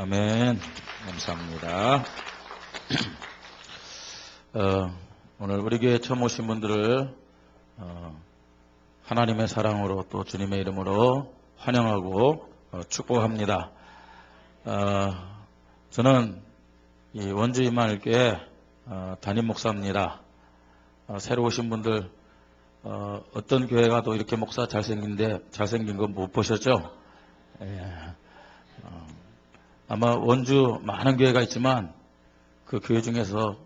아멘. 감사합니다. 오늘 우리 교회 처음 오신 분들을 하나님의 사랑으로 또 주님의 이름으로 환영하고 축복합니다. 저는 이 원주 임마누엘교회 담임 목사입니다. 새로 오신 분들 어떤 교회 가도 이렇게 목사 잘생긴 거 못 보셨죠? 예. 아마 원주 많은 교회가 있지만 그 교회 중에서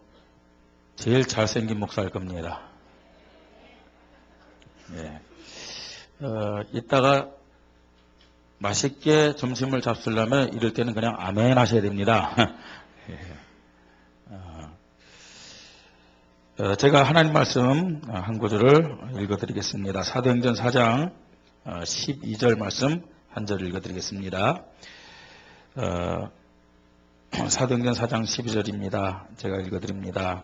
제일 잘생긴 목사일 겁니다. 예. 이따가 맛있게 점심을 잡수려면 이럴 때는 그냥 아멘 하셔야 됩니다. 제가 하나님 말씀 한 구절을 읽어드리겠습니다. 사도행전 4장 12절 말씀 한 절 읽어드리겠습니다. 사도행전 4장 12절입니다. 제가 읽어드립니다.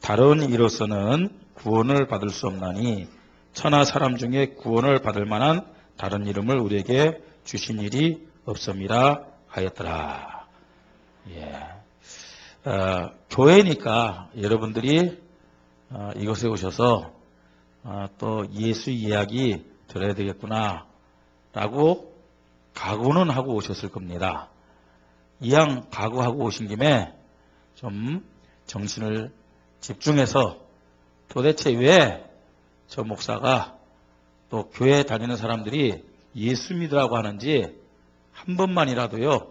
다른 이로서는 구원을 받을 수 없나니 천하 사람 중에 구원을 받을 만한 다른 이름을 우리에게 주신 일이 없음이라 하였더라. 예. 교회니까 여러분들이 이곳에 오셔서 또 예수 이야기 들어야 되겠구나 라고 각오는 하고 오셨을 겁니다. 이왕 각오하고 오신 김에 좀 정신을 집중해서 도대체 왜 저 목사가 또 교회 다니는 사람들이 예수 믿으라고 하는지 한 번만이라도요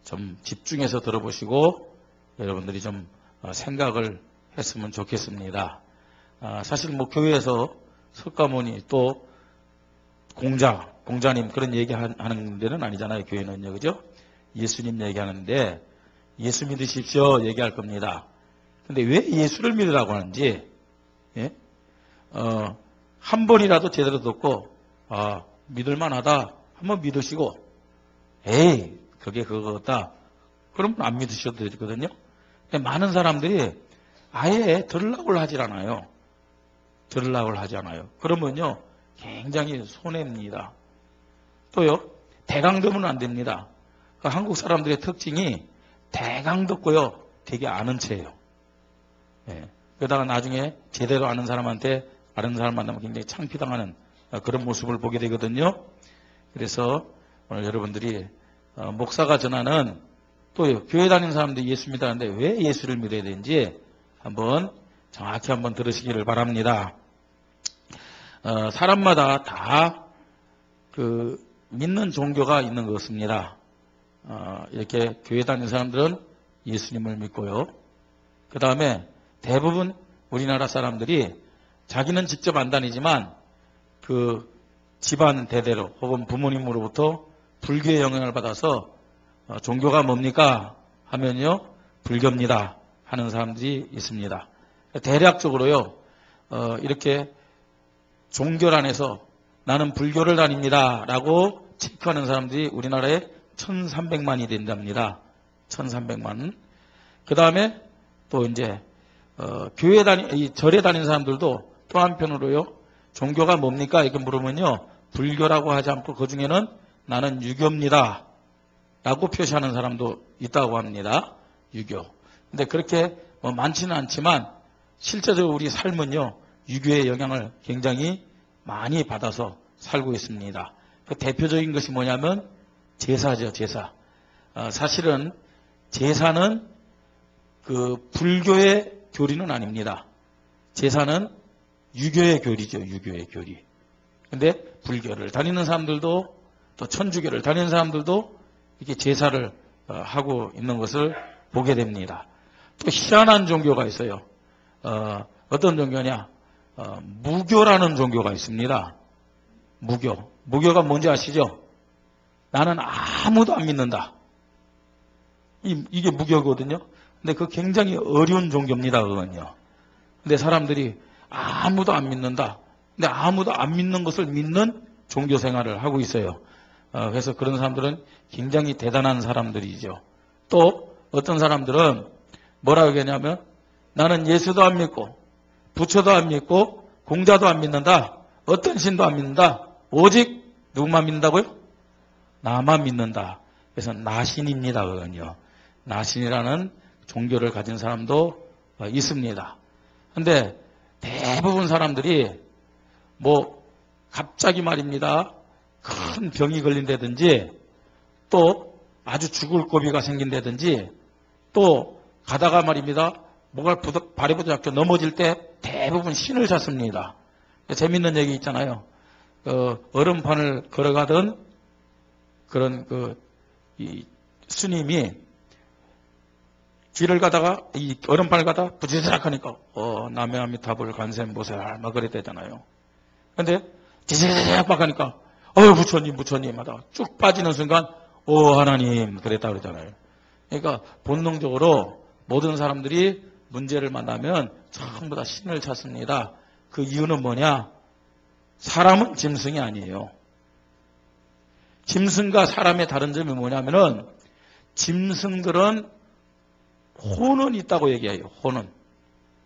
좀 집중해서 들어보시고 여러분들이 좀 생각을 했으면 좋겠습니다. 사실 뭐 교회에서 석가모니 또 공자님 그런 얘기하는 데는 아니잖아요. 교회는요, 그죠? 예수님 얘기하는데 예수 믿으십시오 얘기할 겁니다. 근데 왜 예수를 믿으라고 하는지 예? 한 번이라도 제대로 듣고 믿을만하다 한번 믿으시고 에이 그게 그거다 그러면 안 믿으셔도 되거든요. 많은 사람들이 아예 들으려고 하질 않아요. 그러면요 굉장히 손해입니다. 또요 대강 듣으면 안 됩니다. 한국 사람들의 특징이 대강 듣고요 되게 아는 체예요. 예. 그러다가 나중에 제대로 아는 사람한테 다른 사람 만나면 굉장히 창피당하는 그런 모습을 보게 되거든요. 그래서 오늘 여러분들이 목사가 전하는 또 교회 다니는 사람들이 예수 믿다는데 왜 예수를 믿어야 되는지 한번 정확히 한번 들으시기를 바랍니다. 사람마다 다 그 믿는 종교가 있는 것 같습니다. 이렇게 교회 다니는 사람들은 예수님을 믿고요. 그 다음에 대부분 우리나라 사람들이 자기는 직접 안 다니지만 그 집안 대대로 혹은 부모님으로부터 불교의 영향을 받아서 종교가 뭡니까 하면요 불교입니다 하는 사람들이 있습니다. 대략적으로요 이렇게 종교란에서 나는 불교를 다닙니다 라고 체크하는 사람들이 우리나라에 1300만이 된답니다. 1300만. 그 다음에 또 이제 절에 다니는 사람들도 또 한편으로요 종교가 뭡니까 이렇게 물으면요 불교라고 하지 않고 그 중에는 나는 유교입니다 라고 표시하는 사람도 있다고 합니다. 유교. 근데 그렇게 많지는 않지만 실제적으로 우리 삶은요 유교의 영향을 굉장히 많이 받아서 살고 있습니다. 그 대표적인 것이 뭐냐면 제사죠. 제사. 사실은 제사는 그 불교의 교리는 아닙니다. 제사는 유교의 교리죠. 유교의 교리. 근데 불교를 다니는 사람들도 또 천주교를 다니는 사람들도 이렇게 제사를 하고 있는 것을 보게 됩니다. 또 희한한 종교가 있어요. 어떤 종교냐? 무교라는 종교가 있습니다. 무교. 무교가 뭔지 아시죠? 나는 아무도 안 믿는다. 이게 무교거든요. 근데 그 굉장히 어려운 종교입니다. 그건요. 근데 사람들이 아무도 안 믿는다. 근데 아무도 안 믿는 것을 믿는 종교 생활을 하고 있어요. 그래서 그런 사람들은 굉장히 대단한 사람들이죠. 또 어떤 사람들은 뭐라고 하냐면 나는 예수도 안 믿고 부처도 안 믿고 공자도 안 믿는다. 어떤 신도 안 믿는다. 오직 누구만 믿는다고요? 나만 믿는다. 그래서 나신입니다. 그건요. 나신이라는 종교를 가진 사람도 있습니다. 근데 대부분 사람들이 뭐 갑자기 말입니다. 큰 병이 걸린다든지 또 아주 죽을 고비가 생긴다든지 또 가다가 말입니다. 목을 발에 부딪혀 넘어질 때 대부분 신을 찾습니다. 재밌는 얘기 있잖아요. 얼음판을 걸어가던 그런 이 스님이 길을 가다가 이 얼음판을 가다가 부지락 하니까 남해아미타불 간센보살 막 그랬대잖아요. 근데 지지락 막 하니까 부처님 하다가 쭉 빠지는 순간 하나님 그랬다 그러잖아요. 그러니까 본능적으로 모든 사람들이 문제를 만나면 전부 다 신을 찾습니다. 그 이유는 뭐냐? 사람은 짐승이 아니에요. 짐승과 사람의 다른 점이 뭐냐면은 짐승들은 혼은 있다고 얘기해요. 혼은.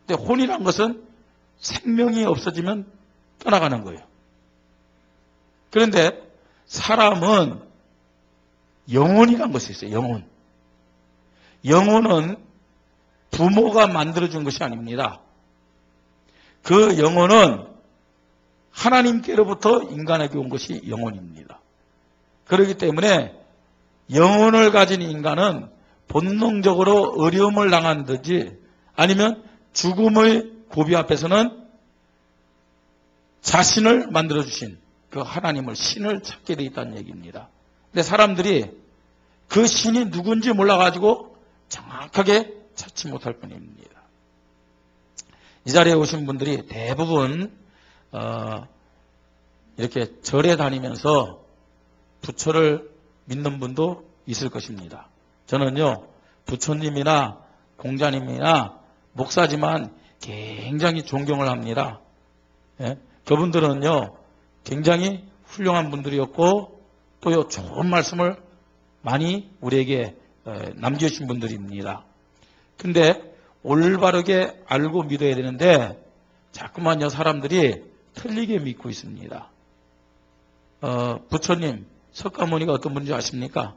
근데 혼이란 것은 생명이 없어지면 떠나가는 거예요. 그런데 사람은 영혼이란 것이 있어요. 영혼. 영혼은 부모가 만들어준 것이 아닙니다. 그 영혼은 하나님께로부터 인간에게 온 것이 영혼입니다. 그렇기 때문에 영혼을 가진 인간은 본능적으로 어려움을 당한다든지 아니면 죽음의 고비 앞에서는 자신을 만들어주신 그 하나님을 신을 찾게 돼 있다는 얘기입니다. 근데 사람들이 그 신이 누군지 몰라가지고 정확하게 찾지 못할 뿐입니다. 이 자리에 오신 분들이 대부분 이렇게 절에 다니면서 부처를 믿는 분도 있을 것입니다. 저는요 부처님이나 공자님이나 목사지만 굉장히 존경을 합니다. 예? 그분들은요 굉장히 훌륭한 분들이었고 또 좋은 말씀을 많이 우리에게 남겨주신 분들입니다. 근데 올바르게 알고 믿어야 되는데 자꾸만요 사람들이 틀리게 믿고 있습니다. 부처님 석가모니가 어떤 분인지 아십니까?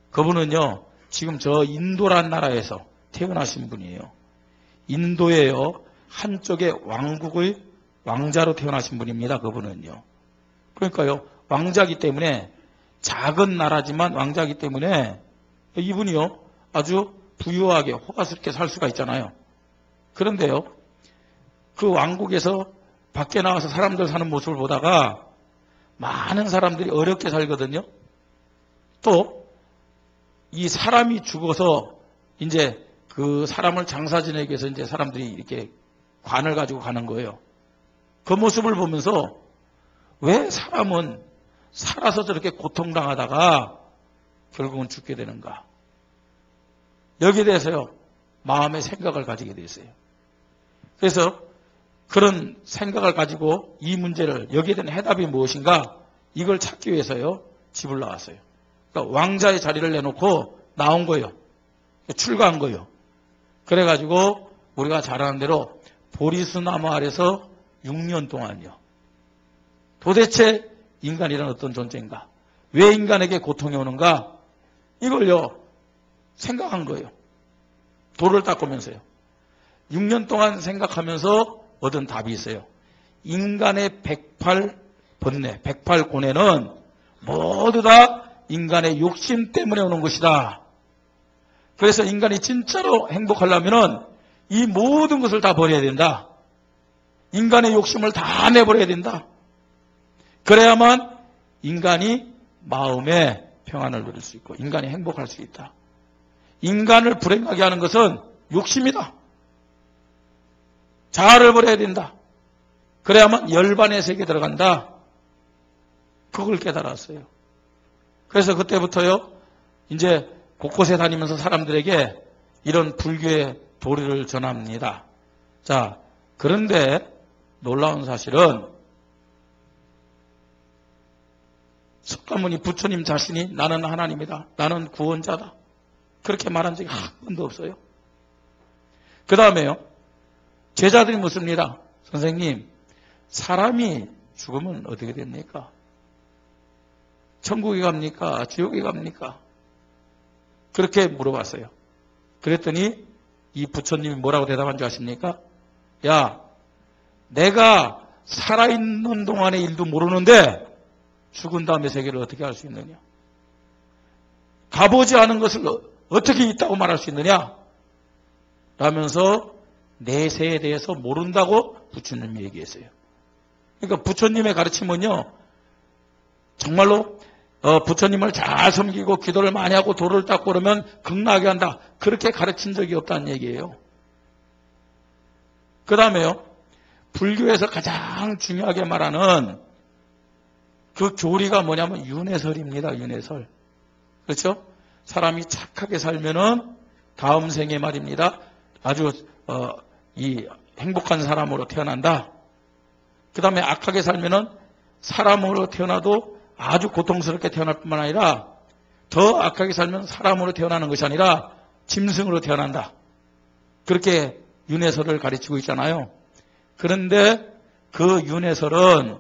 그분은요 지금 저 인도란 나라에서 태어나신 분이에요. 인도에요 한쪽의 왕국의 왕자로 태어나신 분입니다. 그분은요. 그러니까요 왕자이기 때문에 작은 나라지만 왕자이기 때문에 이분이요 아주 부유하게 호화스럽게 살 수가 있잖아요. 그런데요 그 왕국에서 밖에 나와서 사람들 사는 모습을 보다가 많은 사람들이 어렵게 살거든요. 또 이 사람이 죽어서 이제 그 사람을 장사 지내기 위해서 이제 사람들이 이렇게 관을 가지고 가는 거예요. 그 모습을 보면서 왜 사람은 살아서 저렇게 고통당하다가 결국은 죽게 되는가? 여기에 대해서요 마음의 생각을 가지게 됐어요. 그래서 그런 생각을 가지고 이 문제를 여기에 대한 해답이 무엇인가 이걸 찾기 위해서요 집을 나왔어요. 그러니까 왕자의 자리를 내놓고 나온 거예요. 출가한 거예요. 그래가지고 우리가 잘 아는 대로 보리수나무 아래서 6년 동안요. 도대체 인간이란 어떤 존재인가? 왜 인간에게 고통이 오는가? 이걸요 생각한 거예요. 돌을 닦으면서요. 6년 동안 생각하면서 얻은 답이 있어요. 인간의 108번뇌, 108고뇌는 모두 다 인간의 욕심 때문에 오는 것이다. 그래서 인간이 진짜로 행복하려면 이 모든 것을 다 버려야 된다. 인간의 욕심을 다 내버려야 된다. 그래야만 인간이 마음의 평안을 누릴 수 있고 인간이 행복할 수 있다. 인간을 불행하게 하는 것은 욕심이다. 자아를 버려야 된다. 그래야만 열반의 세계에 들어간다. 그걸 깨달았어요. 그래서 그때부터요, 이제 곳곳에 다니면서 사람들에게 이런 불교의 도리를 전합니다. 자, 그런데 놀라운 사실은 석가모니 부처님 자신이 나는 하나님이다. 나는 구원자다. 그렇게 말한 적이 한 번도 없어요. 그 다음에요. 제자들이 묻습니다. 선생님, 사람이 죽으면 어떻게 됩니까? 천국에 갑니까? 지옥에 갑니까? 그렇게 물어봤어요. 그랬더니 이 부처님이 뭐라고 대답한 줄 아십니까? 야, 내가 살아있는 동안의 일도 모르는데 죽은 다음에 세계를 어떻게 알 수 있느냐? 가보지 않은 것을 어떻게 있다고 말할 수 있느냐? 라면서 내세에 대해서 모른다고 부처님이 얘기했어요. 그러니까 부처님의 가르침은요, 정말로 부처님을 잘 섬기고 기도를 많이 하고 도를 닦고 그러면 극락에 한다. 그렇게 가르친 적이 없다는 얘기예요. 그 다음에요, 불교에서 가장 중요하게 말하는 그 교리가 뭐냐면 윤회설입니다. 윤회설. 그렇죠? 사람이 착하게 살면은 다음 생에 말입니다. 아주 이 행복한 사람으로 태어난다. 그 다음에 악하게 살면은 사람으로 태어나도 아주 고통스럽게 태어날 뿐만 아니라 더 악하게 살면 사람으로 태어나는 것이 아니라 짐승으로 태어난다. 그렇게 윤회설을 가르치고 있잖아요. 그런데 그 윤회설은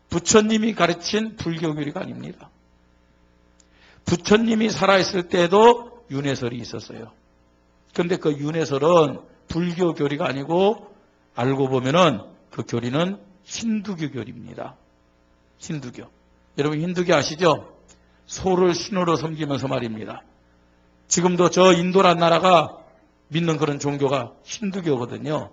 부처님이 가르친 불교 교리가 아닙니다. 부처님이 살아있을 때도 윤회설이 있었어요. 그런데 그 윤회설은 불교 교리가 아니고 알고 보면은 그 교리는 힌두교 교리입니다. 힌두교. 여러분 힌두교 아시죠? 소를 신으로 섬기면서 말입니다. 지금도 저 인도란 나라가 믿는 그런 종교가 힌두교거든요.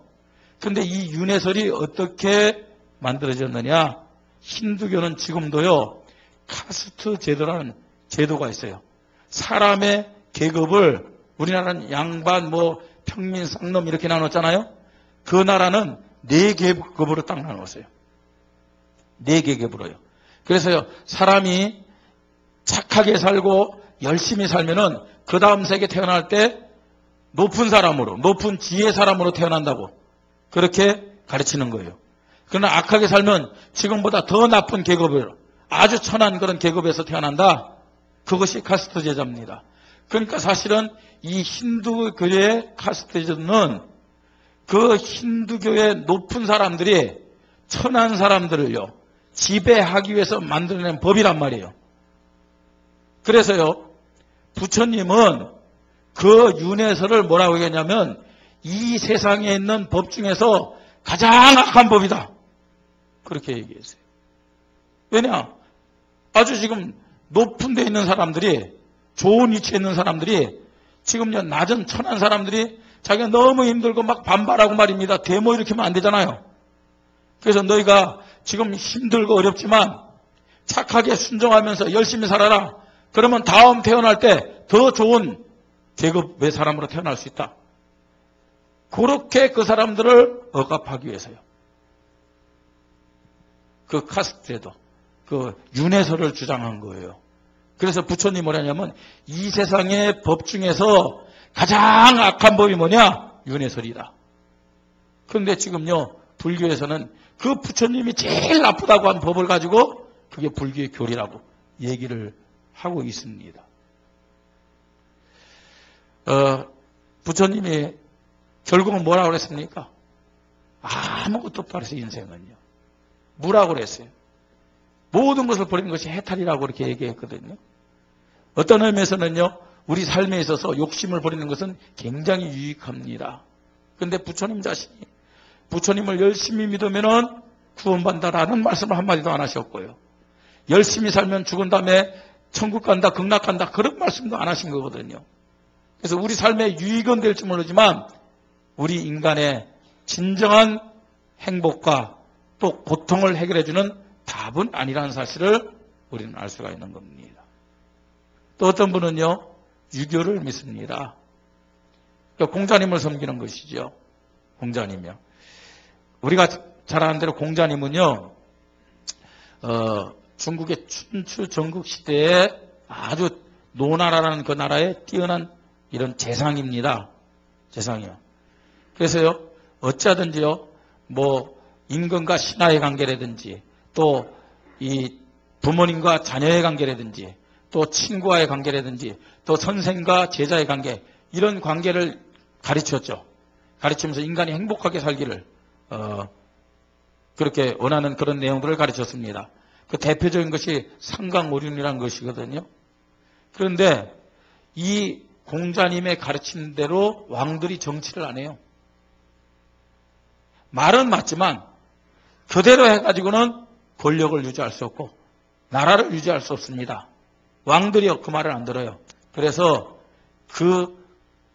그런데 이 윤회설이 어떻게 만들어졌느냐? 힌두교는 지금도요, 카스트 제도라는 제도가 있어요. 사람의 계급을 우리나라는 양반, 평민, 쌍놈 이렇게 나눴잖아요. 그 나라는 4계급으로 딱 나눴어요. 4계급으로요. 그래서요, 사람이 착하게 살고 열심히 살면은 그 다음 세계 태어날 때 높은 사람으로, 높은 지혜 사람으로 태어난다고 그렇게 가르치는 거예요. 그러나 악하게 살면 지금보다 더 나쁜 계급을, 아주 천한 그런 계급에서 태어난다. 그것이 카스트 제도입니다. 그러니까 사실은 이 힌두교의 카스트 제도는 그 힌두교의 높은 사람들이 천한 사람들을요, 지배하기 위해서 만들어낸 법이란 말이에요. 그래서요, 부처님은 그 윤회설을 뭐라고 얘기했냐면 이 세상에 있는 법 중에서 가장 악한 법이다. 그렇게 얘기했어요. 왜냐? 아주 지금 높은 데 있는 사람들이, 좋은 위치에 있는 사람들이, 지금요, 낮은 천한 사람들이 자기가 너무 힘들고 막 반발하고 말입니다. 데모 일으키면 안 되잖아요. 그래서 너희가 지금 힘들고 어렵지만 착하게 순종하면서 열심히 살아라. 그러면 다음 태어날 때 더 좋은 계급의 사람으로 태어날 수 있다. 그렇게 그 사람들을 억압하기 위해서요. 그 카스트에도 그 윤회설을 주장한 거예요. 그래서 부처님이 뭐냐면 이 세상의 법 중에서 가장 악한 법이 뭐냐? 윤회설이다. 그런데 지금요, 불교에서는 그 부처님이 제일 나쁘다고 한 법을 가지고 그게 불교의 교리라고 얘기를 하고 있습니다. 부처님이 결국은 뭐라고 그랬습니까? 아무것도 없다 그랬어요, 인생은요. 뭐라고 그랬어요? 모든 것을 버리는 것이 해탈이라고 그렇게 얘기했거든요. 어떤 의미에서는요, 우리 삶에 있어서 욕심을 버리는 것은 굉장히 유익합니다. 그런데 부처님 자신이 부처님을 열심히 믿으면 구원받는다라는 말씀을 한마디도 안 하셨고요. 열심히 살면 죽은 다음에 천국 간다, 극락 간다, 그런 말씀도 안 하신 거거든요. 그래서 우리 삶에 유익은 될지 모르지만 우리 인간의 진정한 행복과 또 고통을 해결해주는 답은 아니라는 사실을 우리는 알 수가 있는 겁니다. 또 어떤 분은요, 유교를 믿습니다. 그러니까 공자님을 섬기는 것이죠. 공자님이요. 우리가 잘 아는 대로 공자님은요, 중국의 춘추 전국 시대에 아주 노나라라는 그 나라에 뛰어난 이런 재상입니다. 재상이요. 그래서요, 어찌하든지요, 임금과 신하의 관계라든지, 또 이 부모님과 자녀의 관계라든지, 또 친구와의 관계라든지, 또 선생과 제자의 관계, 이런 관계를 가르쳤죠. 가르치면서 인간이 행복하게 살기를, 그렇게 원하는 그런 내용들을 가르쳤습니다. 그 대표적인 것이 상강오륜이라는 것이거든요. 그런데 이 공자님의 가르친 대로 왕들이 정치를 안 해요. 말은 맞지만 그대로 해가지고는 권력을 유지할 수 없고 나라를 유지할 수 없습니다. 왕들이요 그 말을 안 들어요. 그래서 그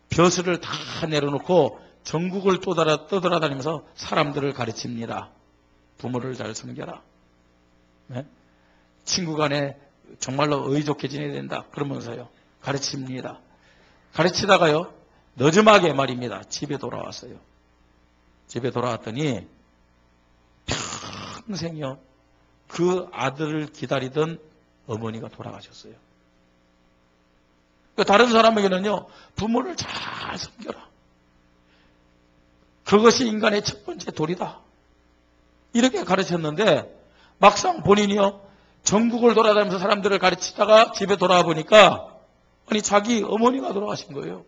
벼슬을 다 내려놓고 전국을 떠돌아다니면서 사람들을 가르칩니다. 부모를 잘 섬겨라. 네? 친구 간에 정말로 의좋게 지내야 된다. 그러면서요 가르칩니다. 가르치다가요 늦음하게 말입니다. 집에 돌아왔어요. 집에 돌아왔더니 평생요 그 아들을 기다리던 어머니가 돌아가셨어요. 다른 사람에게는요 부모를 잘 섬겨라. 그것이 인간의 첫 번째 도리다. 이렇게 가르쳤는데 막상 본인이요 전국을 돌아다니면서 사람들을 가르치다가 집에 돌아와 보니까 아니 자기 어머니가 돌아가신 거예요.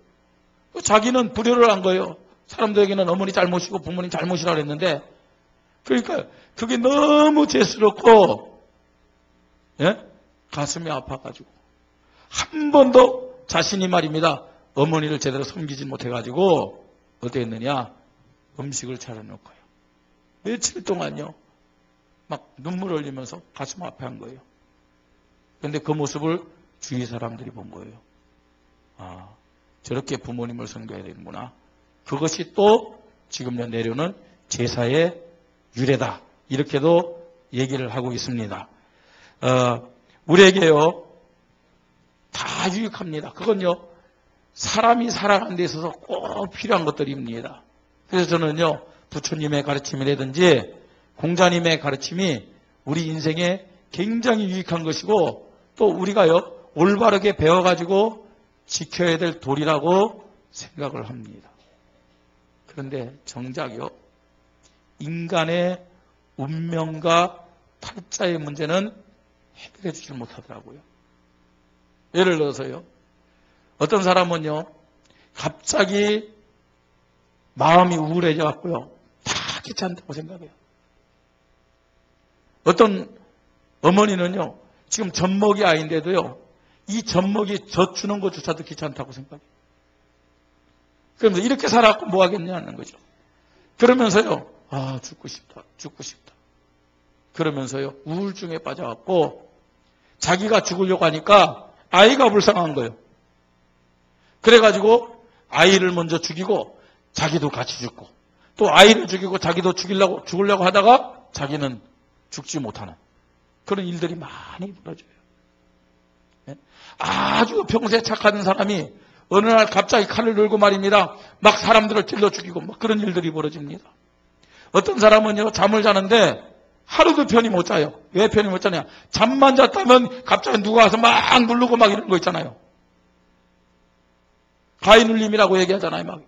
자기는 불효를 한 거예요. 사람들에게는 어머니 잘못이고 부모님 잘못이라고 했는데 그러니까 그게 너무 죄스럽고 예? 가슴이 아파가지고 한 번도 자신이 말입니다. 어머니를 제대로 섬기지 못해가지고 어떻게 했느냐 음식을 차려놓고요. 며칠 동안요 막 눈물 흘리면서 가슴 아파한 거예요. 그런데 그 모습을 주위 사람들이 본 거예요. 아 저렇게 부모님을 섬겨야 되는구나. 그것이 또 지금 내려오는 제사의 유래다. 이렇게도 얘기를 하고 있습니다. 우리에게요 다 유익합니다. 그건요 사람이 살아가는 데 있어서 꼭 필요한 것들입니다. 그래서 저는요 부처님의 가르침이라든지 공자님의 가르침이 우리 인생에 굉장히 유익한 것이고 또 우리가요 올바르게 배워가지고 지켜야 될 도리라고 생각을 합니다. 그런데 정작요 인간의 운명과 팔자의 문제는 해결해 주질 못하더라고요. 예를 들어서요 어떤 사람은요 갑자기 마음이 우울해져 갖고요 다 귀찮다고 생각해요. 어떤 어머니는요 지금 젖먹이 아이인데도요 이 젖먹이 젖 주는 것조차도 귀찮다고 생각해요. 그러면서 이렇게 살아갖고 뭐 하겠냐는 거죠. 그러면서요 아 죽고 싶다 죽고 싶다 그러면서요 우울증에 빠져갖고 자기가 죽으려고 하니까 아이가 불쌍한 거예요. 그래가지고 아이를 먼저 죽이고 자기도 같이 죽고 또 아이를 죽이고 자기도 죽으려고 하다가 자기는 죽지 못하는 그런 일들이 많이 벌어져요. 아주 평소에 착한 사람이 어느 날 갑자기 칼을 들고 말입니다. 막 사람들을 찔러 죽이고 막 그런 일들이 벌어집니다. 어떤 사람은요 잠을 자는데 하루도 편히 못 자요. 왜 편히 못 자냐? 잠만 잤다면 갑자기 누가 와서 막 누르고 막 이런 거 있잖아요. 가위 눌림이라고 얘기하잖아요. 막.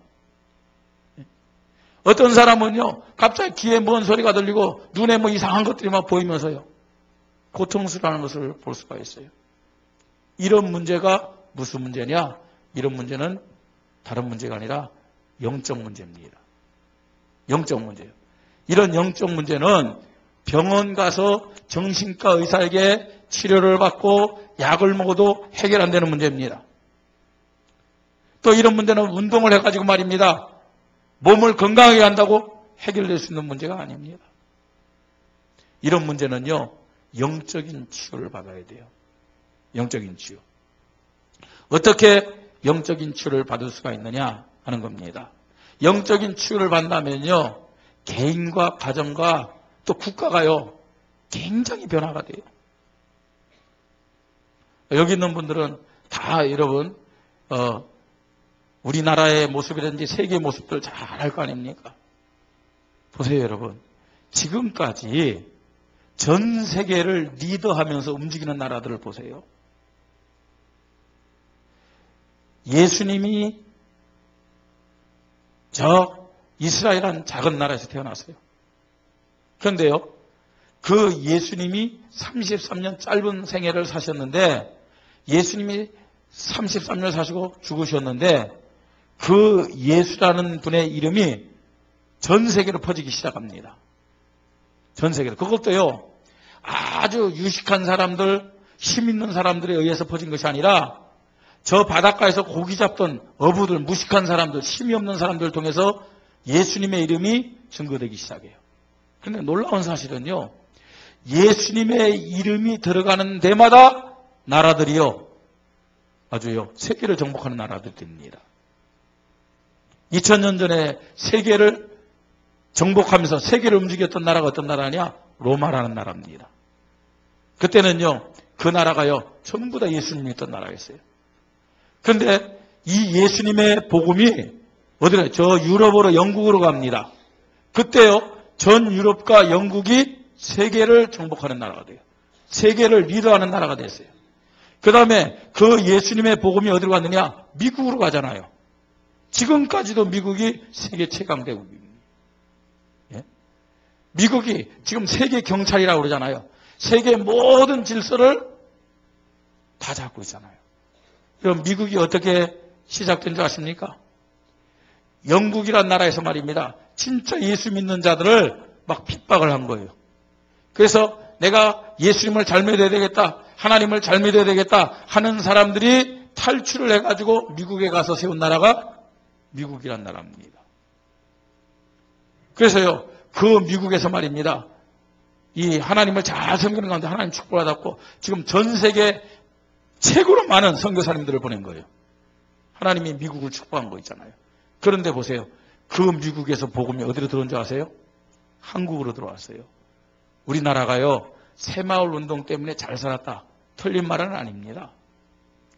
어떤 사람은요 갑자기 귀에 먼 소리가 들리고 눈에 뭐 이상한 것들이 막 보이면서요 고통스러워하는 것을 볼 수가 있어요. 이런 문제가 무슨 문제냐? 이런 문제는 다른 문제가 아니라 영적 문제입니다. 영적 문제예요. 이런 영적 문제는 병원 가서 정신과 의사에게 치료를 받고 약을 먹어도 해결 안 되는 문제입니다. 또 이런 문제는 운동을 해가지고 말입니다. 몸을 건강하게 한다고 해결될 수 있는 문제가 아닙니다. 이런 문제는요 영적인 치유를 받아야 돼요. 영적인 치유. 어떻게 영적인 치유를 받을 수가 있느냐 하는 겁니다. 영적인 치유를 받는다면요 개인과 가정과 또 국가가요 굉장히 변화가 돼요. 여기 있는 분들은 다 여러분 우리나라의 모습이라든지 세계의 모습들 잘 알 거 아닙니까? 보세요 여러분. 지금까지 전 세계를 리더하면서 움직이는 나라들을 보세요. 예수님이 저 이스라엘이라는 작은 나라에서 태어났어요. 그런데요, 그 예수님이 33년 짧은 생애를 사셨는데, 예수님이 33년 사시고 죽으셨는데, 그 예수라는 분의 이름이 전 세계로 퍼지기 시작합니다. 전 세계로. 그것도요, 아주 유식한 사람들, 힘 있는 사람들에 의해서 퍼진 것이 아니라, 저 바닷가에서 고기 잡던 어부들, 무식한 사람들, 힘이 없는 사람들을 통해서 예수님의 이름이 증거되기 시작해요. 그런데 놀라운 사실은요, 예수님의 이름이 들어가는 데마다 나라들이요, 아주요, 세계를 정복하는 나라들이 됩니다. 2000년 전에 세계를 정복하면서 세계를 움직였던 나라가 어떤 나라냐? 로마라는 나라입니다. 그때는요, 그 나라가요, 전부 다 예수님이 있던 나라였어요. 그런데 이 예수님의 복음이 어디로, 저 유럽으로, 영국으로 갑니다. 그때요, 전 유럽과 영국이 세계를 정복하는 나라가 돼요. 세계를 리더하는 나라가 됐어요. 그 다음에 그 예수님의 복음이 어디로 갔느냐? 미국으로 가잖아요. 지금까지도 미국이 세계 최강대국입니다. 예? 미국이 지금 세계 경찰이라고 그러잖아요. 세계 모든 질서를 다 잡고 있잖아요. 그럼 미국이 어떻게 시작된 줄 아십니까? 영국이란 나라에서 말입니다. 진짜 예수 믿는 자들을 막 핍박을 한 거예요. 그래서 내가 예수님을 잘 믿어야 되겠다, 하나님을 잘 믿어야 되겠다 하는 사람들이 탈출을 해가지고 미국에 가서 세운 나라가 미국이란 나라입니다. 그래서요, 그 미국에서 말입니다. 이 하나님을 잘 섬기는 가운데 하나님 축복을 받았고 지금 전 세계 최고로 많은 선교사님들을 보낸 거예요. 하나님이 미국을 축복한 거 있잖아요. 그런데 보세요. 그 미국에서 복음이 어디로 들어온 줄 아세요? 한국으로 들어왔어요. 우리나라가요, 새마을 운동 때문에 잘 살았다, 틀린 말은 아닙니다.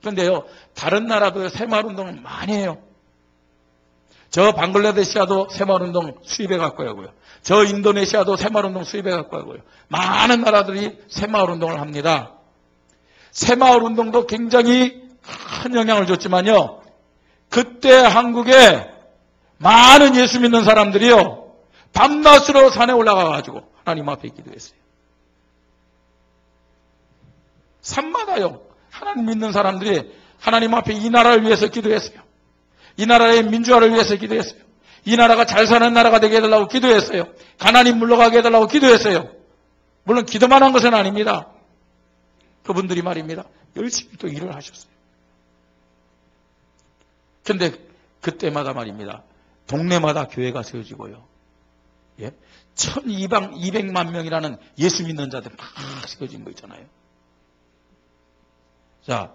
그런데요, 다른 나라도 새마을 운동을 많이 해요. 저 방글라데시아도 새마을 운동 수입해 갖고 하고요. 저 인도네시아도 새마을 운동 수입해 갖고 하고요. 많은 나라들이 새마을 운동을 합니다. 새마을 운동도 굉장히 큰 영향을 줬지만요, 그때 한국에 많은 예수 믿는 사람들이요, 밤낮으로 산에 올라가가지고 하나님 앞에 기도했어요. 산마다요, 하나님 믿는 사람들이 하나님 앞에 이 나라를 위해서 기도했어요. 이 나라의 민주화를 위해서 기도했어요. 이 나라가 잘 사는 나라가 되게 해달라고 기도했어요. 가난이 물러가게 해달라고 기도했어요. 물론 기도만 한 것은 아닙니다. 그분들이 말입니다, 열심히 또 일을 하셨어요. 그런데 그때마다 말입니다, 동네마다 교회가 세워지고요. 예? 1200만 명이라는 예수 믿는 자들 막 세워진 거 있잖아요. 자,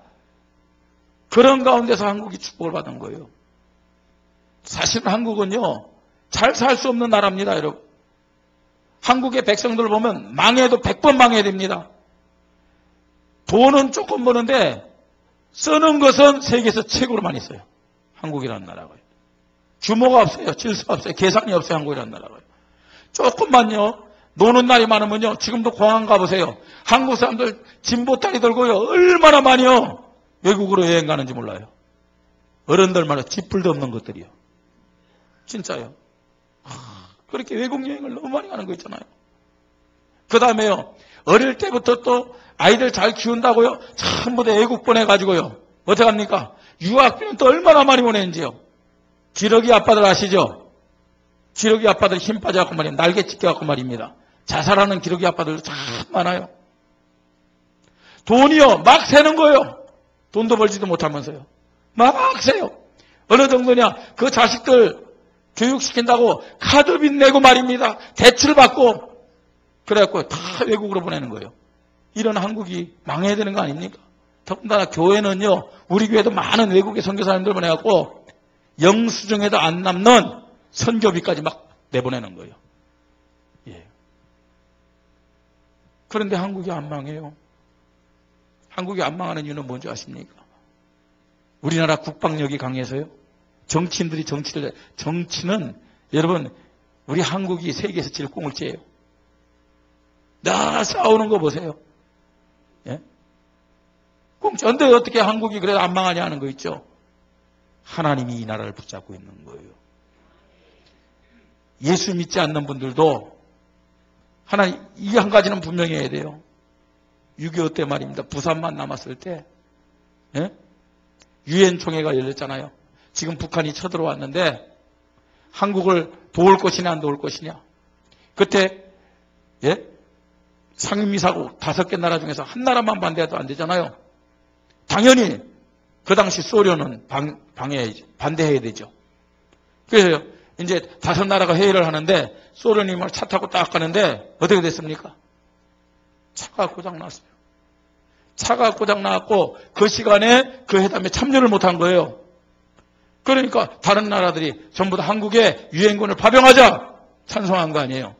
그런 가운데서 한국이 축복을 받은 거예요. 사실 한국은요, 잘 살 수 없는 나라입니다, 여러분. 한국의 백성들 보면 망해도 100번 망해야 됩니다. 돈은 조금 버는데 쓰는 것은 세계에서 최고로 많이 써요. 한국이라는 나라가. 규모가 없어요. 질서가 없어요. 계산이 없어요. 한국이라는 나라가. 조금만요, 노는 날이 많으면요, 지금도 공항 가보세요. 한국 사람들 짐보따리 들고요, 얼마나 많이요, 외국으로 여행 가는지 몰라요. 어른들만 지풀도 없는 것들이요. 진짜요. 그렇게 외국 여행을 너무 많이 가는 거 있잖아요. 그 다음에요, 어릴 때부터 또 아이들 잘 키운다고요, 전부 다 외국 보내가지고요, 어떻게 합니까? 유학비는 또 얼마나 많이 보내는지요. 기러기 아빠들 아시죠? 기러기 아빠들 힘 빠져갖고 말이에요. 날개 찢겨갖고 말입니다. 자살하는 기러기 아빠들도 참 많아요. 돈이요, 막 새는 거예요. 돈도 벌지도 못하면서요. 막 새요. 어느 정도냐, 그 자식들 교육시킨다고 카드빚 내고 말입니다. 대출 받고, 그래갖고 다 외국으로 보내는 거예요. 이런 한국이 망해야 되는 거 아닙니까? 더군다나 교회는요, 우리 교회도 많은 외국의 선교사님들 보내갖고 영수증에도 안 남는 선교비까지 막 내보내는 거예요. 예. 그런데 한국이 안 망해요. 한국이 안 망하는 이유는 뭔지 아십니까? 우리나라 국방력이 강해서요. 정치는 여러분, 우리 한국이 세계에서 제일 꽁을째예요. 나 싸우는 거 보세요. 예? 꽁짜인데 어떻게 한국이 그래도 안 망하냐 하는 거 있죠. 하나님이 이 나라를 붙잡고 있는 거예요. 예수 믿지 않는 분들도 하나님, 이 한 가지는 분명히 해야 돼요. 6.25 때 말입니다. 부산만 남았을 때 예? 유엔 총회가 열렸잖아요. 지금 북한이 쳐들어왔는데 한국을 도울 것이냐 안 도울 것이냐. 그때 예? 상임이사국 5개 나라 중에서 한 나라만 반대해도 안 되잖아요. 당연히 그 당시 소련은 반대해야 되죠. 그래서 이제 5나라가 회의를 하는데 소련이 막 차 타고 딱 가는데 어떻게 됐습니까? 차가 고장났어요. 차가 고장났고 그 시간에 그 회담에 참여를 못한 거예요. 그러니까 다른 나라들이 전부 다 한국에 유엔군을 파병하자 찬성한 거 아니에요.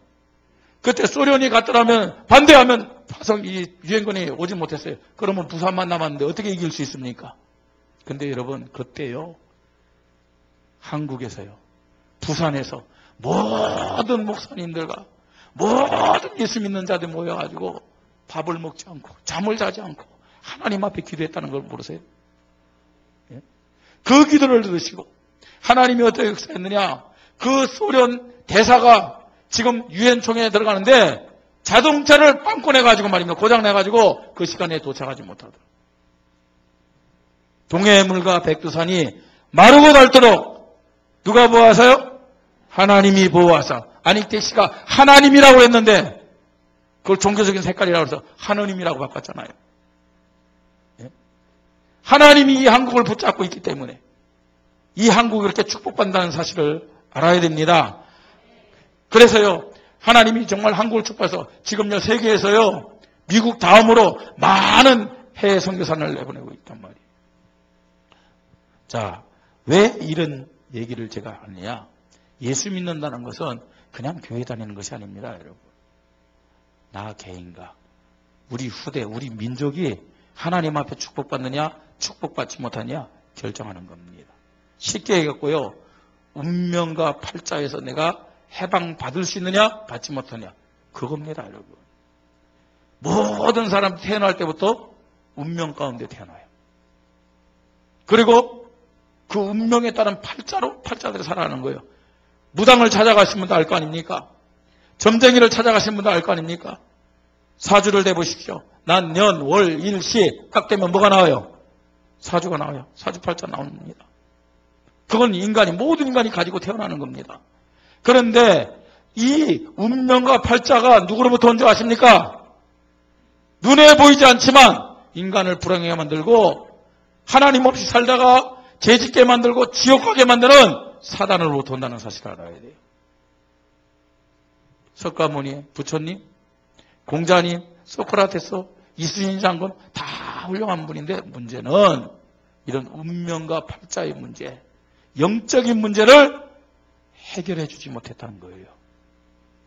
그때 소련이 갔더라면 반대하면 이 유엔군이 오지 못했어요. 그러면 부산만 남았는데 어떻게 이길 수 있습니까? 근데 여러분 그때요 한국에서요 부산에서 모든 목사님들과 모든 예수 믿는 자들 모여가지고 밥을 먹지 않고 잠을 자지 않고 하나님 앞에 기도했다는 걸 모르세요? 예? 그 기도를 들으시고 하나님이 어떻게 역사했느냐? 그 소련 대사가 지금 유엔 총회에 들어가는데 자동차를 빵꾸 내가지고 말입니다. 고장 내가지고 그 시간에 도착하지 못하더라고요. 동해물과 백두산이 마르고 닳도록 누가 보호하세요? 하나님이 보호하사. 아닉테 씨가 하나님이라고 했는데 그걸 종교적인 색깔이라고 해서 하느님이라고 바꿨잖아요. 예? 하나님이 이 한국을 붙잡고 있기 때문에 이 한국이 그렇게 축복받는다는 사실을 알아야 됩니다. 그래서요 하나님이 정말 한국을 축복해서 지금요 세계에서요 미국 다음으로 많은 해외 선교사를 내보내고 있단 말이에요. 자, 왜 이런 얘기를 제가 하느냐? 예수 믿는다는 것은 그냥 교회 다니는 것이 아닙니다, 여러분. 나 개인과 우리 후대, 우리 민족이 하나님 앞에 축복받느냐, 축복받지 못하냐 결정하는 겁니다. 쉽게 얘기했고요. 운명과 팔자에서 내가 해방받을 수 있느냐, 받지 못하냐. 그겁니다, 여러분. 모든 사람 태어날 때부터 운명 가운데 태어나요. 그리고 그 운명에 따른 팔자대로 살아가는 거예요. 무당을 찾아가신 분도 알 거 아닙니까? 점쟁이를 찾아가신 분도 알 거 아닙니까? 사주를 대보십시오. 난, 년, 월, 일, 시 딱 되면 뭐가 나와요? 사주가 나와요. 사주팔자 나옵니다. 그건 모든 인간이 가지고 태어나는 겁니다. 그런데 이 운명과 팔자가 누구로부터 온 줄 아십니까? 눈에 보이지 않지만 인간을 불행하게 만들고 하나님 없이 살다가 죄짓게 만들고 지옥 가게 만드는 사단으로부터 온다는 사실을 알아야 돼요. 석가모니, 부처님, 공자님, 소크라테스, 이순신 장군 다 훌륭한 분인데 문제는 이런 운명과 팔자의 문제, 영적인 문제를 해결해 주지 못했다는 거예요.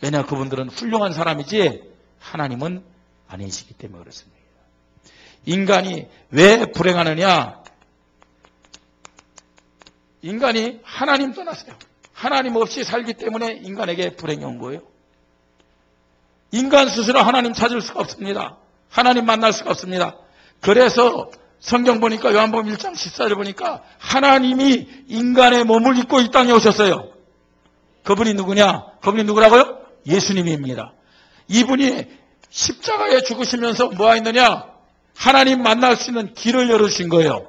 왜냐 그분들은 훌륭한 사람이지 하나님은 아니시기 때문에 그렇습니다. 인간이 왜 불행하느냐? 인간이 하나님 떠났어요. 하나님 없이 살기 때문에 인간에게 불행이 온 거예요. 인간 스스로 하나님 찾을 수가 없습니다. 하나님 만날 수가 없습니다. 그래서 성경 보니까 요한복음 1장 14절 보니까 하나님이 인간의 몸을 입고 이 땅에 오셨어요. 그분이 누구냐? 그분이 누구라고요? 예수님입니다. 이분이 십자가에 죽으시면서 뭐 하였느냐? 하나님 만날 수 있는 길을 열어주신 거예요.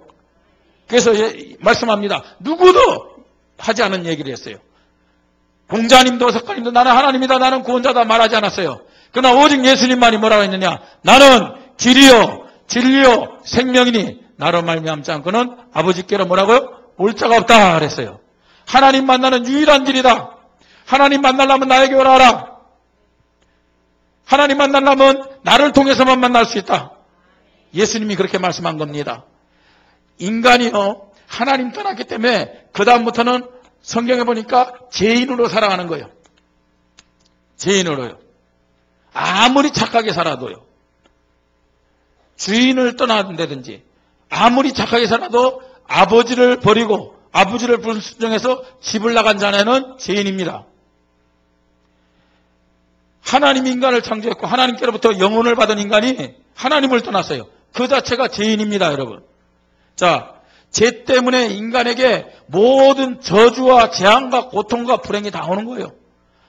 그래서 말씀합니다. 누구도 하지 않은 얘기를 했어요. 공자님도 석가님도 나는 하나님이다, 나는 구원자다 말하지 않았어요. 그러나 오직 예수님만이 뭐라고 했느냐? 나는 길이요 진리요 생명이니 나로 말미암지 않고는 아버지께로 뭐라고요? 올 자가 없다 그랬어요. 하나님 만나는 유일한 길이다. 하나님 만나려면 나에게 오라라. 하나님 만나려면 나를 통해서만 만날 수 있다. 예수님이 그렇게 말씀한 겁니다. 인간이요 하나님 떠났기 때문에 그 다음부터는 성경에 보니까 죄인으로 살아가는 거예요. 죄인으로요. 아무리 착하게 살아도요. 주인을 떠난다든지 아무리 착하게 살아도 아버지를 버리고 아버지를 불순종해서 집을 나간 자네는 죄인입니다. 하나님 인간을 창조했고 하나님께로부터 영혼을 받은 인간이 하나님을 떠났어요. 그 자체가 죄인입니다, 여러분. 자, 죄 때문에 인간에게 모든 저주와 재앙과 고통과 불행이 다 오는 거예요.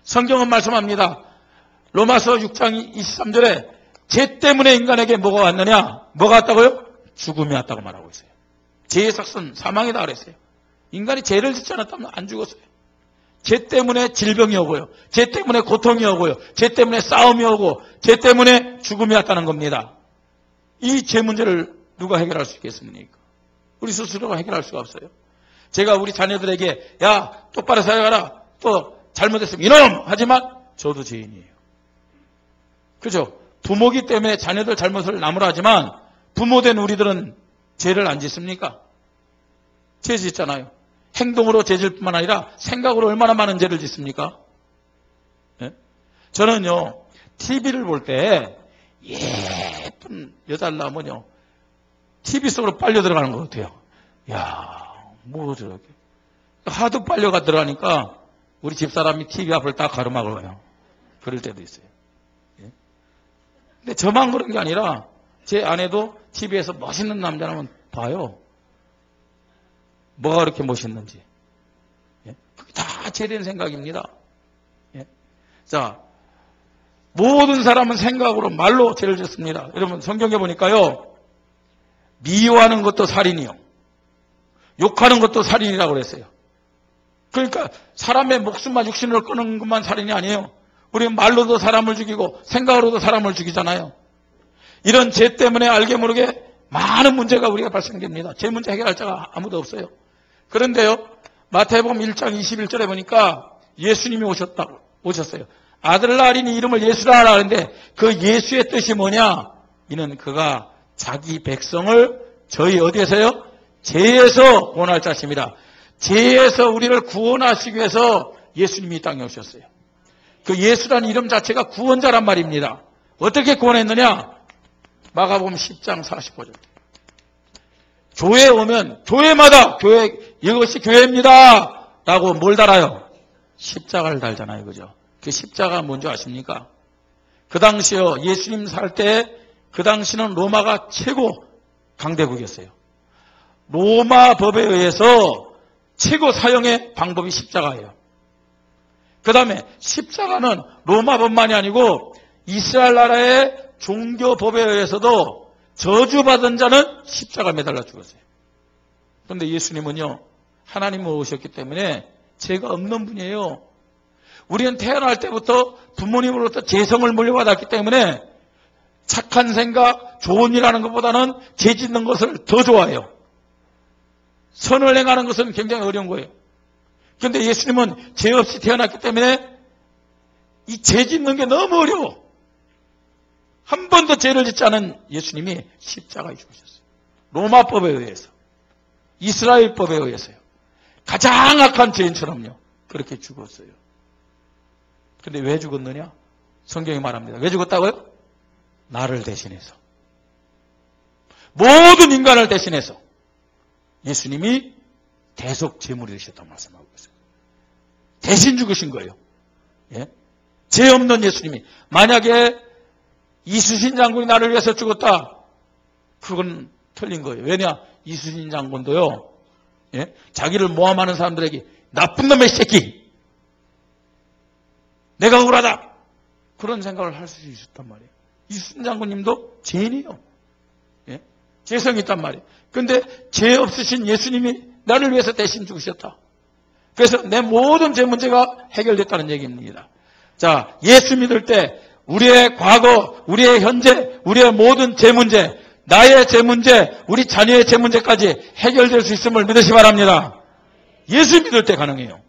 성경은 말씀합니다. 로마서 6장 23절에 죄 때문에 인간에게 뭐가 왔느냐? 뭐가 왔다고요? 죽음이 왔다고 말하고 있어요. 죄의 삭은 사망이다 그랬어요. 인간이 죄를 짓지 않았다면 안 죽었어요. 죄 때문에 질병이 오고요. 죄 때문에 고통이 오고요. 죄 때문에 싸움이 오고 죄 때문에 죽음이 왔다는 겁니다. 이 죄 문제를 누가 해결할 수 있겠습니까? 우리 스스로가 해결할 수가 없어요. 제가 우리 자녀들에게 야 똑바로 살아가라 또 잘못했으면 이놈 하지만 저도 죄인이에요. 그죠? 부모기 때문에 자녀들 잘못을 나무라지만 부모된 우리들은 죄를 안 짓습니까? 죄 짓잖아요. 행동으로 죄 질 뿐만 아니라 생각으로 얼마나 많은 죄를 짓습니까? 네? 저는요 TV를 볼 때 예쁜 여자를 낳으면요 TV 속으로 빨려 들어가는 것 같아요. 야, 뭐 저렇게 하도 빨려가 들어가니까 우리 집사람이 TV 앞을 딱 가로막아요. 그럴 때도 있어요. 예? 근데 저만 그런 게 아니라 제 아내도 TV에서 멋있는 남자라면 봐요. 뭐가 그렇게 멋있는지. 예? 그게 다 죄된 생각입니다. 예? 자, 모든 사람은 생각으로 말로 죄를 짓습니다. 여러분 성경에 보니까요. 미워하는 것도 살인이요. 욕하는 것도 살인이라고 그랬어요. 그러니까 사람의 목숨만 육신으로 끄는 것만 살인이 아니에요. 우리는 말로도 사람을 죽이고 생각으로도 사람을 죽이잖아요. 이런 죄 때문에 알게 모르게 많은 문제가 우리가 발생됩니다. 죄 문제 해결할 자가 아무도 없어요. 그런데요. 마태복음 1장 21절에 보니까 예수님이 오셨어요. 아들 낳으리니 이름을 예수라 하라 하는데 그 예수의 뜻이 뭐냐? 이는 그가 자기 백성을 저희 어디에서요? 죄에서 구원할 자십니다. 죄에서 우리를 구원하시기 위해서 예수님이 이 땅에 오셨어요. 그 예수라는 이름 자체가 구원자란 말입니다. 어떻게 구원했느냐? 마가복음 10장 45절. 교회에 오면 교회마다 이것이 교회입니다 라고 뭘 달아요? 십자가를 달잖아요. 그죠? 그 십자가가 뭔지 아십니까? 그 당시요 예수님 살 때 그 당시는 로마가 최고 강대국이었어요. 로마 법에 의해서 최고 사형의 방법이 십자가예요. 그 다음에 십자가는 로마 법만이 아니고 이스라엘 나라의 종교 법에 의해서도 저주받은 자는 십자가 매달려 죽었어요. 그런데 예수님은요 하나님으로 오셨기 때문에 죄가 없는 분이에요. 우리는 태어날 때부터 부모님으로부터 죄성을 물려받았기 때문에 착한 생각, 좋은 일 하는 것보다는 죄 짓는 것을 더 좋아해요. 선을 행하는 것은 굉장히 어려운 거예요. 그런데 예수님은 죄 없이 태어났기 때문에 이 죄 짓는 게 너무 어려워. 한 번도 죄를 짓지 않은 예수님이 십자가에 죽으셨어요. 로마법에 의해서. 이스라엘법에 의해서요. 가장 악한 죄인처럼요. 그렇게 죽었어요. 근데 왜 죽었느냐? 성경이 말합니다. 왜 죽었다고요? 나를 대신해서. 모든 인간을 대신해서 예수님이 대속 제물이 되셨다고 말씀하고 있어요. 대신 죽으신 거예요. 예? 죄 없는 예수님이. 만약에 이수신 장군이 나를 위해서 죽었다. 그건 틀린 거예요. 왜냐? 이수신 장군도요. 예? 자기를 모함하는 사람들에게 나쁜 놈의 새끼. 내가 억울하다. 그런 생각을 할 수 있었단 말이에요. 이수신 장군님도 죄인이에요. 예? 죄성이 있단 말이에요. 그런데 죄 없으신 예수님이 나를 위해서 대신 죽으셨다. 그래서 내 모든 죄 문제가 해결됐다는 얘기입니다. 자, 예수 믿을 때 우리의 과거, 우리의 현재, 우리의 모든 죄 문제, 나의 죄 문제, 우리 자녀의 죄 문제까지 해결될 수 있음을 믿으시 바랍니다. 예수 믿을 때 가능해요.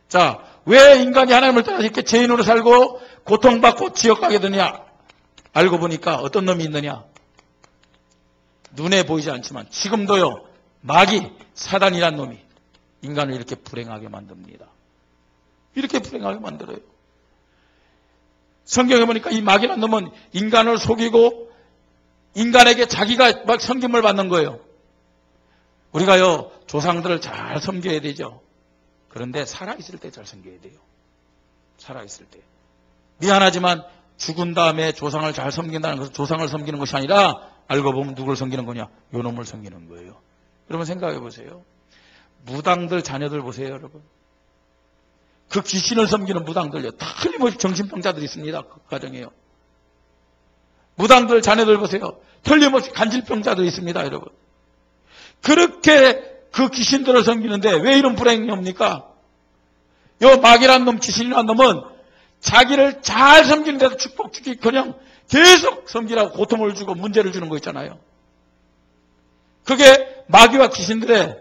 자, 왜 인간이 하나님을 떠나서 이렇게 죄인으로 살고 고통받고 지옥 가게 되냐? 알고 보니까 어떤 놈이 있느냐? 눈에 보이지 않지만 지금도요. 마귀, 사단이란 놈이 인간을 이렇게 불행하게 만듭니다. 이렇게 불행하게 만들어요. 성경에 보니까 이 마귀란 놈은 인간을 속이고 인간에게 자기가 막 섬김을 받는 거예요. 우리가요. 조상들을 잘 섬겨야 되죠. 그런데 살아있을 때 잘 섬겨야 돼요. 살아있을 때. 미안하지만 죽은 다음에 조상을 잘 섬긴다는 것은 조상을 섬기는 것이 아니라 알고 보면 누굴 섬기는 거냐? 요 놈을 섬기는 거예요. 여러분 생각해 보세요. 무당들 자녀들 보세요, 여러분. 그 귀신을 섬기는 무당들요. 틀림없이 정신병자들이 있습니다. 그 가정에요. 무당들 자녀들 보세요. 틀림없이 간질병자들이 있습니다, 여러분. 그렇게 그 귀신들을 섬기는데 왜 이런 불행이 옵니까? 요 마귀란 놈, 귀신이란 놈은 자기를 잘 섬기는데도 축복 주기 그냥 계속 섬기라고 고통을 주고 문제를 주는 거 있잖아요. 그게 마귀와 귀신들의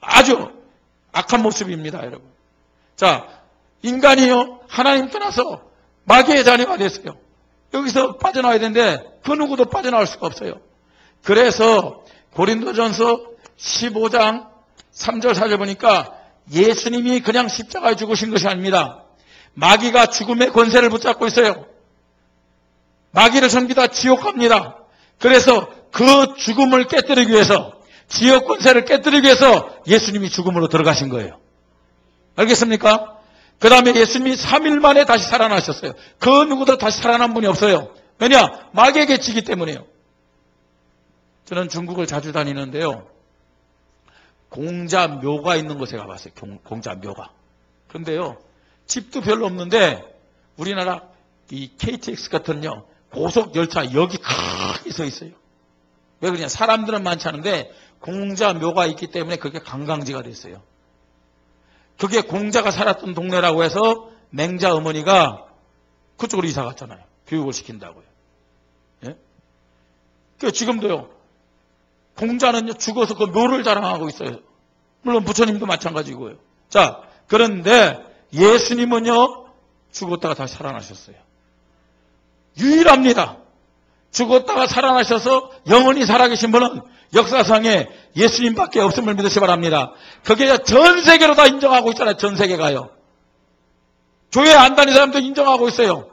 아주 악한 모습입니다, 여러분. 자, 인간이요, 하나님 떠나서 마귀의 자녀가 됐어요. 여기서 빠져나와야 되는데 그 누구도 빠져나올 수가 없어요. 그래서 고린도전서 15장 3절 4절 보니까 예수님이 그냥 십자가에 죽으신 것이 아닙니다. 마귀가 죽음의 권세를 붙잡고 있어요. 마귀를 전부 다 지옥 갑니다. 그래서 그 죽음을 깨뜨리기 위해서, 지옥 권세를 깨뜨리기 위해서 예수님이 죽음으로 들어가신 거예요. 알겠습니까? 그 다음에 예수님이 3일 만에 다시 살아나셨어요. 그 누구도 다시 살아난 분이 없어요. 왜냐? 마귀에게 지기 때문이에요. 저는 중국을 자주 다니는데요. 공자묘가 있는 곳에 가봤어요. 공자묘가. 그런데요, 집도 별로 없는데 우리나라 이 KTX 같은요, 고속 열차 여기 크게 서 있어요. 왜 그러냐? 사람들은 많지 않은데 공자묘가 있기 때문에 그게 관광지가 됐어요. 그게 공자가 살았던 동네라고 해서 맹자 어머니가 그쪽으로 이사 갔잖아요. 교육을 시킨다고요. 예? 그 지금도요, 공자는요, 죽어서 그 묘를 자랑하고 있어요. 물론 부처님도 마찬가지고요. 자, 그런데 예수님은요, 죽었다가 다시 살아나셨어요. 유일합니다. 죽었다가 살아나셔서 영원히 살아계신 분은 역사상에 예수님밖에 없음을 믿으시 바랍니다. 그게 전 세계로 다 인정하고 있잖아요. 전 세계가요. 교회 안 다니는 사람도 인정하고 있어요.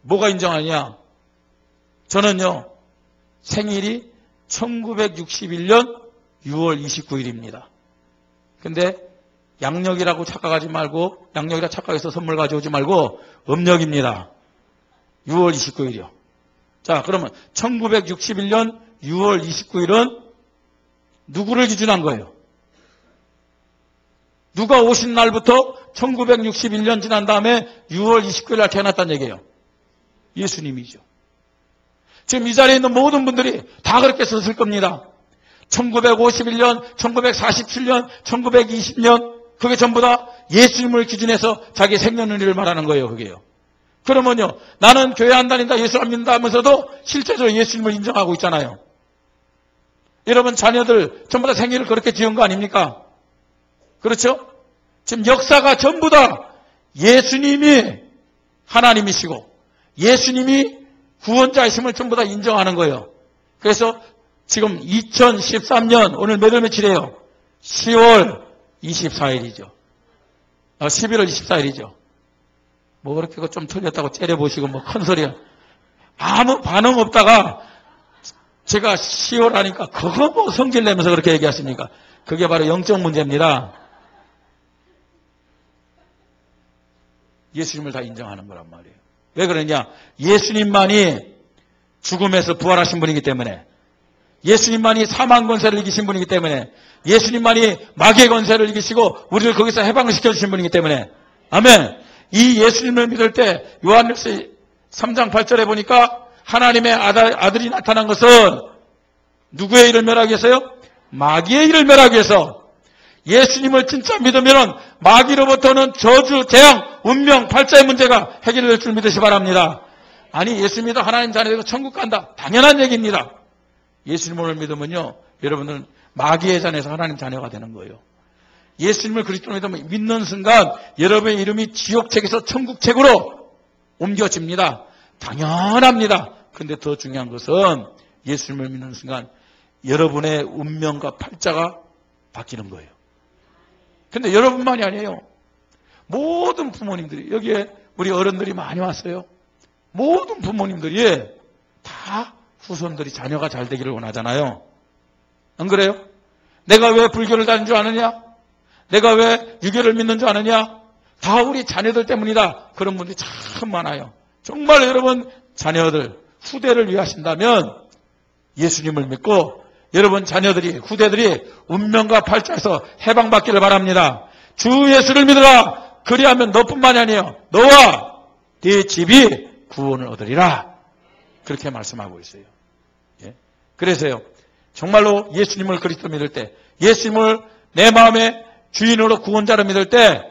뭐가 인정하냐? 저는요, 생일이 1961년 6월 29일입니다. 근데 양력이라고 착각하지 말고, 양력이라 착각해서 선물 가져오지 말고 음력입니다. 6월 29일이요. 자, 그러면 1961년 6월 29일은 누구를 기준한 거예요? 누가 오신 날부터 1961년 지난 다음에 6월 29일 날 태어났다는 얘기예요. 예수님이죠. 지금 이 자리에 있는 모든 분들이 다 그렇게 썼을 겁니다. 1951년, 1947년, 1920년, 그게 전부 다 예수님을 기준해서 자기 생년월일을 말하는 거예요, 그게요. 그러면요, 나는 교회 안 다닌다, 예수 안 믿는다 하면서도 실제적으로 예수님을 인정하고 있잖아요. 여러분 자녀들 전부 다 생일을 그렇게 지은 거 아닙니까? 그렇죠? 지금 역사가 전부 다 예수님이 하나님이시고 예수님이 구원자이심을 전부 다 인정하는 거예요. 그래서 지금 2013년 오늘 몇 월 며칠이에요? 10월 24일이죠. 11월 24일이죠. 뭐 그렇게 좀 틀렸다고 째려보시고 뭐 큰 소리야. 아무 반응 없다가 제가 10월 하니까 그거 뭐 성질 내면서 그렇게 얘기하십니까? 그게 바로 영적 문제입니다. 예수님을 다 인정하는 거란 말이에요. 왜 그러냐? 예수님만이 죽음에서 부활하신 분이기 때문에, 예수님만이 사망 권세를 이기신 분이기 때문에, 예수님만이 마귀의 권세를 이기시고 우리를 거기서 해방시켜 주신 분이기 때문에, 아멘. 이 예수님을 믿을 때 요한일서 3장 8절에 보니까 하나님의 아들이 나타난 것은 누구의 일을 멸하기 위해서요? 마귀의 일을 멸하기 위해서. 예수님을 진짜 믿으면 마귀로부터는 저주, 재앙, 운명, 팔자의 문제가 해결될 줄 믿으시 바랍니다. 아니, 예수 믿어 하나님 자녀 되고 천국 간다. 당연한 얘기입니다. 예수님을 믿으면요, 여러분들은 마귀의 잔에서 하나님 자녀가 되는 거예요. 예수님을 그리스도로 믿는 순간 여러분의 이름이 지옥책에서 천국책으로 옮겨집니다. 당연합니다. 그런데 더 중요한 것은 예수님을 믿는 순간 여러분의 운명과 팔자가 바뀌는 거예요. 그런데 여러분만이 아니에요. 모든 부모님들이, 여기에 우리 어른들이 많이 왔어요. 모든 부모님들이 다 후손들이 자녀가 잘 되기를 원하잖아요. 안 그래요? 내가 왜 불교를 다닌 줄 아느냐? 내가 왜 유교를 믿는 줄 아느냐? 다 우리 자녀들 때문이다. 그런 분들이 참 많아요. 정말 여러분 자녀들, 후대를 위하신다면 예수님을 믿고 여러분 자녀들이, 후대들이 운명과 팔자에서 해방받기를 바랍니다. 주 예수를 믿으라. 그리하면 너뿐만이 아니에요. 너와 네 집이 구원을 얻으리라. 그렇게 말씀하고 있어요. 예? 그래서요, 정말로 예수님을 그리스도 믿을 때, 예수님을 내 마음의 주인으로 구원자로 믿을 때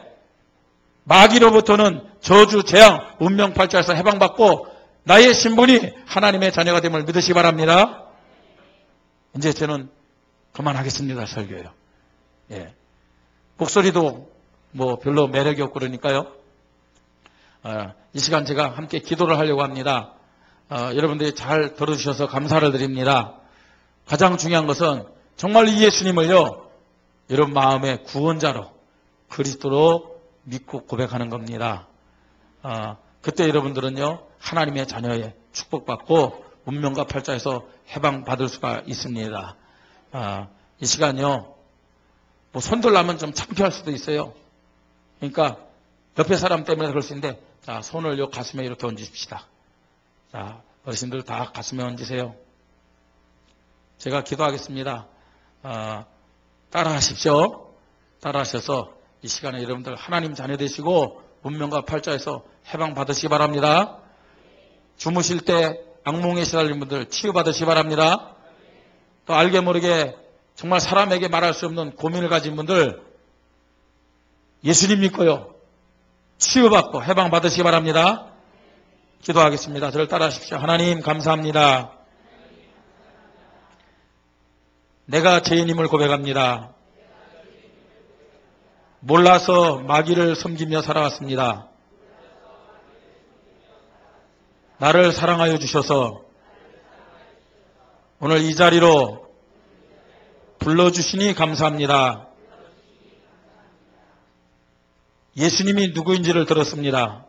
마귀로부터는 저주, 재앙, 운명 팔자에서 해방받고 나의 신분이 하나님의 자녀가 됨을 믿으시기 바랍니다. 이제 저는 그만하겠습니다. 설교요. 예. 목소리도 뭐 별로 매력이 없고 그러니까요. 이 시간 제가 함께 기도를 하려고 합니다. 여러분들이 잘 들어주셔서 감사를 드립니다. 가장 중요한 것은 정말 이 예수님을요, 여러분 마음의 구원자로, 그리스도로 믿고 고백하는 겁니다. 그때 여러분들은요, 하나님의 자녀의 축복받고 운명과 팔자에서 해방받을 수가 있습니다. 이 시간요, 뭐 손들라면 좀 창피할 수도 있어요. 그러니까 옆에 사람 때문에 그럴 수 있는데, 자, 손을 요 가슴에 이렇게 얹으십시다. 자, 어르신들 다 가슴에 얹으세요. 제가 기도하겠습니다. 따라하십시오. 따라하셔서 이 시간에 여러분들 하나님 자녀 되시고 운명과 팔자에서 해방 받으시기 바랍니다. 주무실 때 악몽에 시달린 분들 치유받으시기 바랍니다. 또 알게 모르게 정말 사람에게 말할 수 없는 고민을 가진 분들 예수님 믿고요, 치유받고 해방 받으시기 바랍니다. 기도하겠습니다. 저를 따라하십시오. 하나님 감사합니다. 내가 죄인임을 고백합니다. 몰라서 마귀를 섬기며 살아왔습니다. 나를 사랑하여 주셔서 오늘 이 자리로 불러주시니 감사합니다. 예수님이 누구인지를 들었습니다.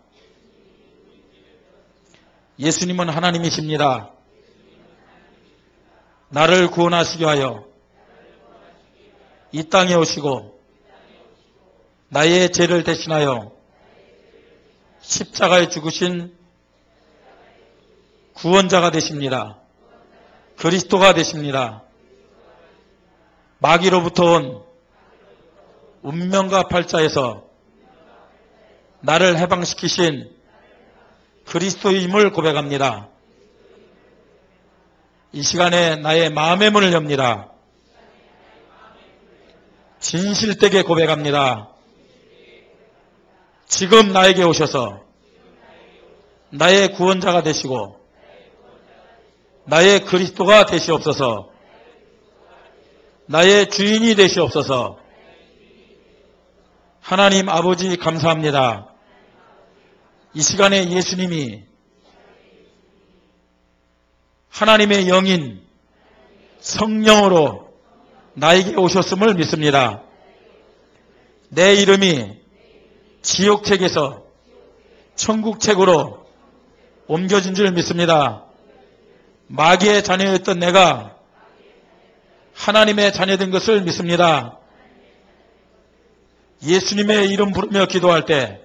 예수님은 하나님이십니다. 나를 구원하시기 위하여 이 땅에 오시고 나의 죄를 대신하여 십자가에 죽으신 구원자가 되십니다. 그리스도가 되십니다. 마귀로부터 온 운명과 팔자에서 나를 해방시키신 그리스도임을 고백합니다. 이 시간에 나의 마음의 문을 엽니다. 진실되게 고백합니다. 지금 나에게 오셔서 나의 구원자가 되시고 나의 그리스도가 되시옵소서. 나의 주인이 되시옵소서. 하나님 아버지 감사합니다. 이 시간에 예수님이 하나님의 영인 성령으로 나에게 오셨음을 믿습니다. 내 이름이 지옥책에서 천국책으로 옮겨진 줄 믿습니다. 마귀의 자녀였던 내가 하나님의 자녀된 것을 믿습니다. 예수님의 이름 부르며 기도할 때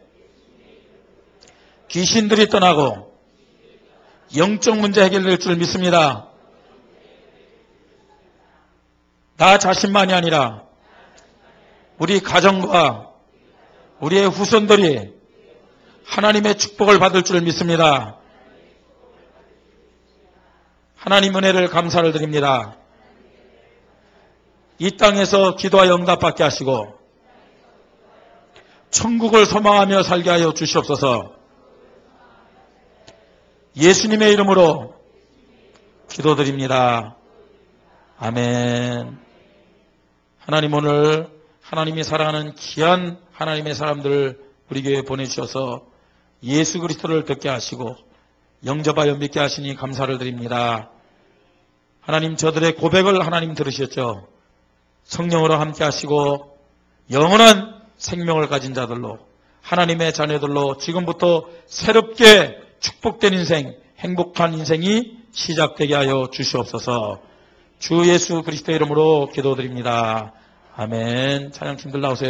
귀신들이 떠나고 영적 문제 해결될 줄 믿습니다. 나 자신만이 아니라 우리 가정과 우리의 후손들이 하나님의 축복을 받을 줄 믿습니다. 하나님 은혜를 감사를 드립니다. 이 땅에서 기도하여 응답받게 하시고 천국을 소망하며 살게 하여 주시옵소서. 예수님의 이름으로 기도드립니다. 아멘. 하나님 오늘 하나님이 사랑하는 귀한 하나님의 사람들을 우리 교회에 보내주셔서 예수 그리스도를 듣게 하시고 영접하여 믿게 하시니 감사를 드립니다. 하나님 저들의 고백을 하나님 들으셨죠. 성령으로 함께 하시고 영원한 생명을 가진 자들로 하나님의 자녀들로 지금부터 새롭게 축복된 인생, 행복한 인생이 시작되게 하여 주시옵소서. 주 예수 그리스도의 이름으로 기도드립니다. 아멘. 찬양팀들 나오세요.